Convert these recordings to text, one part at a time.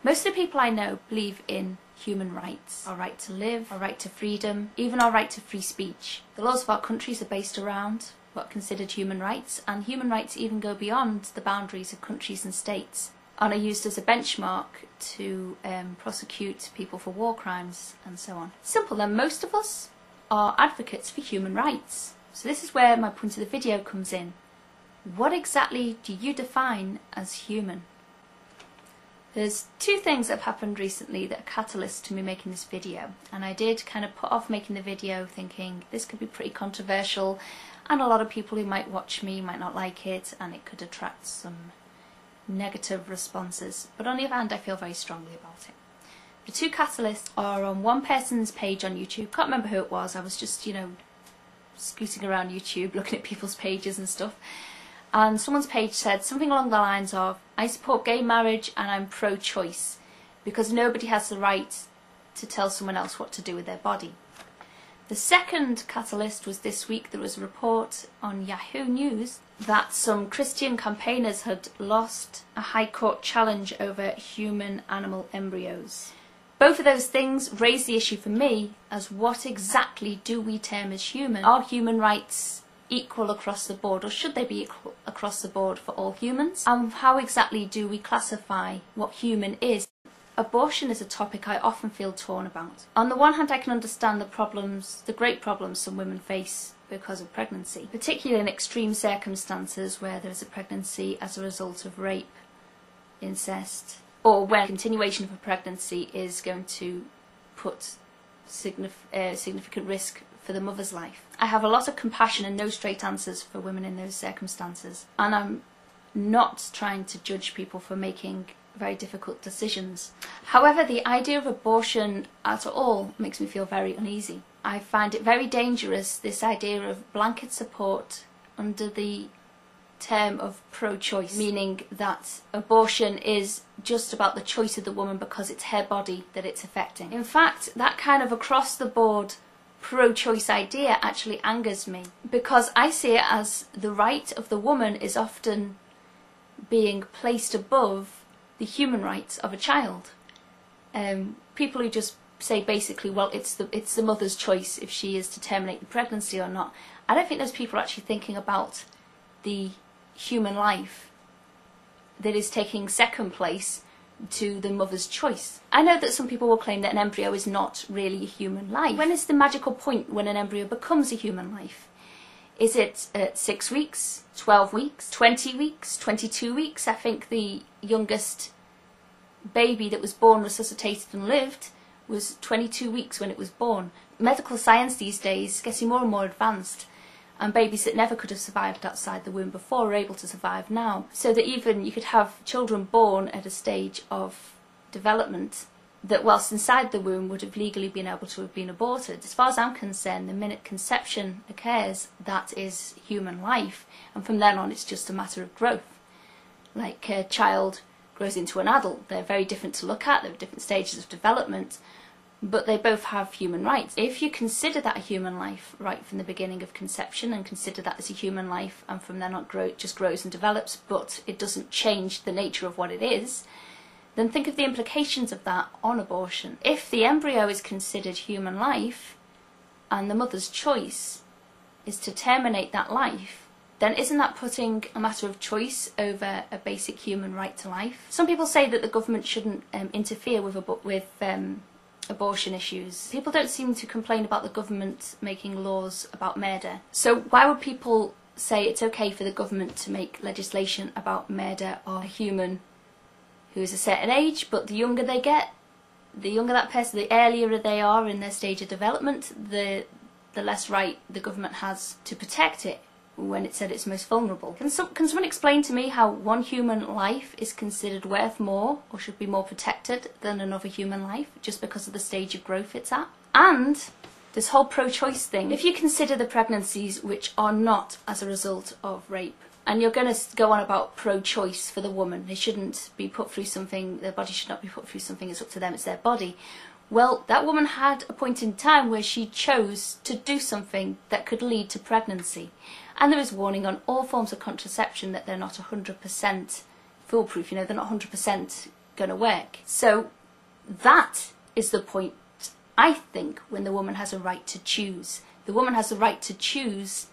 Most of the people I know believe in human rights. Our right to live, our right to freedom, even our right to free speech. The laws of our countries are based around what are considered human rights, and human rights even go beyond the boundaries of countries and states, and are used as a benchmark to prosecute people for war crimes and so on. Simple then, most of us are advocates for human rights. So this is where my point of the video comes in. What exactly do you define as human? There's two things that have happened recently that are catalysts to me making this video, and I did kind of put off making the video thinking this could be pretty controversial and a lot of people who might watch me might not like it and it could attract some negative responses, but on the other hand I feel very strongly about it. The two catalysts are on one person's page on YouTube. Can't remember who it was, I was just, scooting around YouTube looking at people's pages and stuff, and someone's page said something along the lines of, I support gay marriage and I'm pro-choice because nobody has the right to tell someone else what to do with their body. The second catalyst was this week. There was a report on Yahoo News that some Christian campaigners had lost a High Court challenge over human-animal embryos. Both of those things raise the issue for me as what exactly do we term as human? Are human rights equal across the board, or should they be equal across the board for all humans? And how exactly do we classify what human is? Abortion is a topic I often feel torn about. On the one hand, I can understand the great problems some women face because of pregnancy, particularly in extreme circumstances where there is a pregnancy as a result of rape, incest, or when continuation of a pregnancy is going to put significant risk for the mother's life. I have a lot of compassion and no straight answers for women in those circumstances, and I'm not trying to judge people for making very difficult decisions. However, the idea of abortion at all makes me feel very uneasy. I find it very dangerous, this idea of blanket support under the term of pro-choice, meaning that abortion is just about the choice of the woman because it's her body that it's affecting. In fact, that kind of across-the-board pro-choice idea actually angers me, because I see it as the right of the woman is often being placed above the human rights of a child. People who just say basically, well, it's the mother's choice if she is to terminate the pregnancy or not. I don't think those people are actually thinking about the human life that is taking second place to the mother's choice. I know that some people will claim that an embryo is not really a human life. When is the magical point when an embryo becomes a human life? Is it at 6 weeks, 12 weeks, 20 weeks, 22 weeks? I think the youngest baby that was born, resuscitated and lived was 22 weeks when it was born. Medical science these days is getting more and more advanced, and babies that never could have survived outside the womb before are able to survive now. So that even you could have children born at a stage of development that whilst inside the womb would have legally been able to have been aborted. As far as I'm concerned, the minute conception occurs, that is human life, and from then on it's just a matter of growth. Like a child grows into an adult, they're very different to look at, they're different stages of development, but they both have human rights. If you consider that a human life right from the beginning of conception, and consider that as a human life, and from then on it just grows and develops, but it doesn't change the nature of what it is, then think of the implications of that on abortion. If the embryo is considered human life, and the mother's choice is to terminate that life, then isn't that putting a matter of choice over a basic human right to life? Some people say that the government shouldn't interfere with abortion issues. People don't seem to complain about the government making laws about murder. So why would people say it's okay for the government to make legislation about murder of a human who is a certain age, but the younger they get, the younger that person, the earlier they are in their stage of development, the less right the government has to protect it when it's at its most vulnerable. Can someone explain to me how one human life is considered worth more, or should be more protected than another human life, just because of the stage of growth it's at? And this whole pro-choice thing, if you consider the pregnancies which are not as a result of rape, and you're going to go on about pro-choice for the woman, they shouldn't be put through something, their body should not be put through something, it's up to them, it's their body. Well, that woman had a point in time where she chose to do something that could lead to pregnancy. And there is warning on all forms of contraception that they're not 100% foolproof, they're not 100% going to work. So that is the point, I think, when the woman has a right to choose. The woman has the right to choose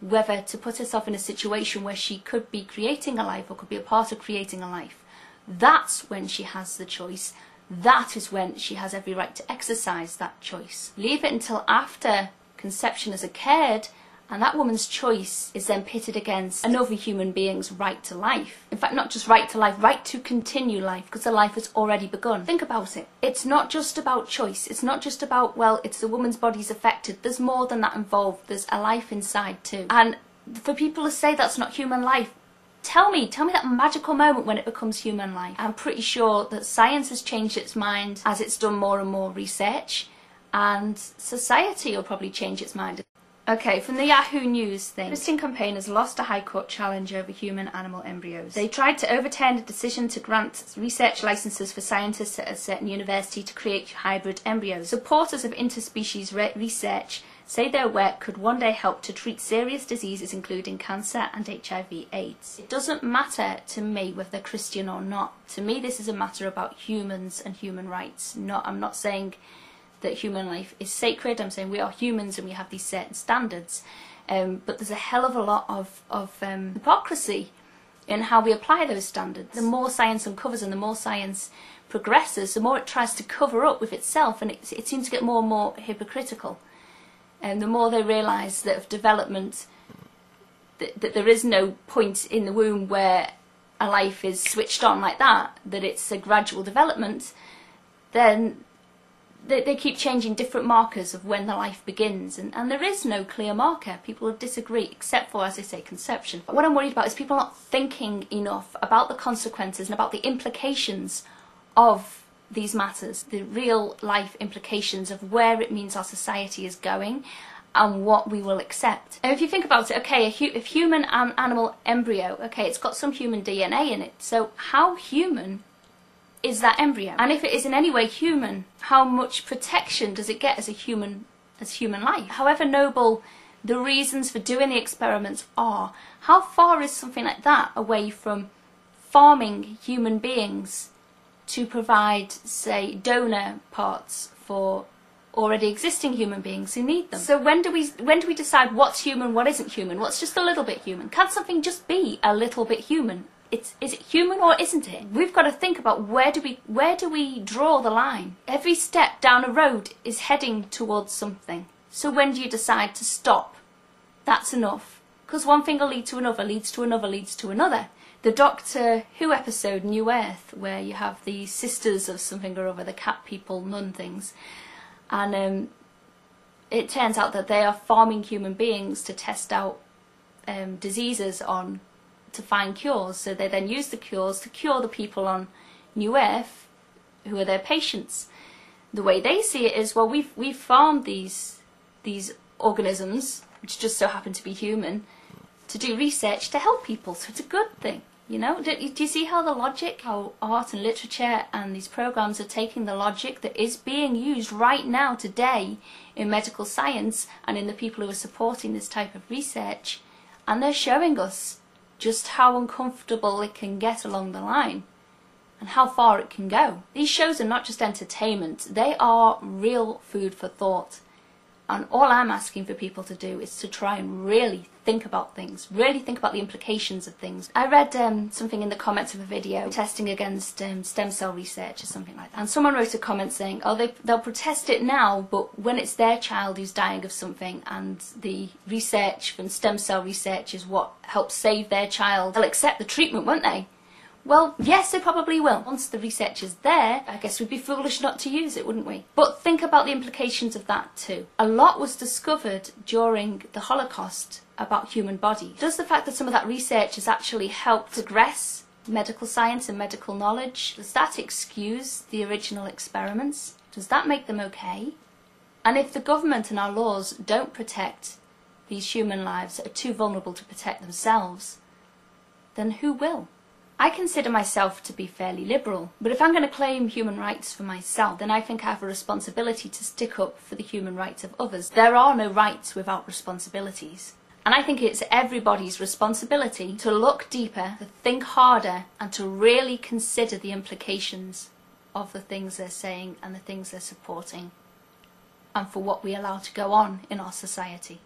whether to put herself in a situation where she could be creating a life or could be a part of creating a life. That's when she has the choice. That is when she has every right to exercise that choice. Leave it until after conception has occurred, and that woman's choice is then pitted against another human being's right to life. In fact, not just right to life, right to continue life, because the life has already begun. Think about it. It's not just about choice. It's not just about, well, it's the woman's body's affected. There's more than that involved. There's a life inside too. And for people to say that's not human life, tell me that magical moment when it becomes human life. I'm pretty sure that science has changed its mind as it's done more and more research, and society will probably change its mind. Okay, from the Yahoo News thing. Christian campaigners lost a High Court challenge over human-animal embryos. They tried to overturn a decision to grant research licenses for scientists at a certain university to create hybrid embryos. Supporters of interspecies research say their work could one day help to treat serious diseases including cancer and HIV/AIDS. It doesn't matter to me whether they're Christian or not. To me, this is a matter about humans and human rights. I'm not saying that human life is sacred. I'm saying we are humans and we have these certain standards. But there's a hell of a lot of hypocrisy in how we apply those standards. The more science uncovers and the more science progresses, the more it tries to cover up with itself, and it seems to get more and more hypocritical. And the more they realise that of development, that there is no point in the womb where a life is switched on like that, that it's a gradual development, then they keep changing different markers of when the life begins, and there is no clear marker. People will disagree, except for, as I say, conception. But what I'm worried about is people not thinking enough about the consequences and about the implications of these matters, the real life implications of where it means our society is going and what we will accept. And if you think about it, okay, if human and animal embryo, okay, it's got some human DNA in it, so how human is that embryo? And if it is in any way human, how much protection does it get as human life? However noble the reasons for doing the experiments are, how far is something like that away from farming human beings to provide, say, donor parts for already existing human beings who need them? So when do we decide what's human, what isn't human, what's just a little bit human? Can something just be a little bit human? Is it human or isn't it? We've got to think about where do we draw the line? Every step down a road is heading towards something. So when do you decide to stop? That's enough. Because one thing will lead to another, leads to another, leads to another. The Doctor Who episode, New Earth, where you have the sisters of something or other, the cat people, nun things, and it turns out that they are farming human beings to test out diseases on, to find cures. So they then use the cures to cure the people on New Earth who are their patients. The way they see it is, well, we've farmed these organisms, which just so happen to be human, to do research to help people, so it's a good thing. You know, do you see how the logic, how art and literature and these programs are taking the logic that is being used right now today in medical science and in the people who are supporting this type of research, and they're showing us just how uncomfortable it can get along the line and how far it can go. These shows are not just entertainment, they are real food for thought. And all I'm asking for people to do is to try and really think about things, really think about the implications of things. I read something in the comments of a video testing against stem cell research or something like that. And someone wrote a comment saying, oh, they'll protest it now, but when it's their child who's dying of something and the research from stem cell research is what helps save their child, they'll accept the treatment, won't they? Well, yes, they probably will. Once the research is there, I guess we'd be foolish not to use it, wouldn't we? But think about the implications of that too. A lot was discovered during the Holocaust about human bodies. Does the fact that some of that research has actually helped progress medical science and medical knowledge, does that excuse the original experiments? Does that make them okay? And if the government and our laws don't protect these human lives that are too vulnerable to protect themselves, then who will? I consider myself to be fairly liberal, but if I'm going to claim human rights for myself, then I think I have a responsibility to stick up for the human rights of others. There are no rights without responsibilities. And I think it's everybody's responsibility to look deeper, to think harder, and to really consider the implications of the things they're saying and the things they're supporting, and for what we allow to go on in our society.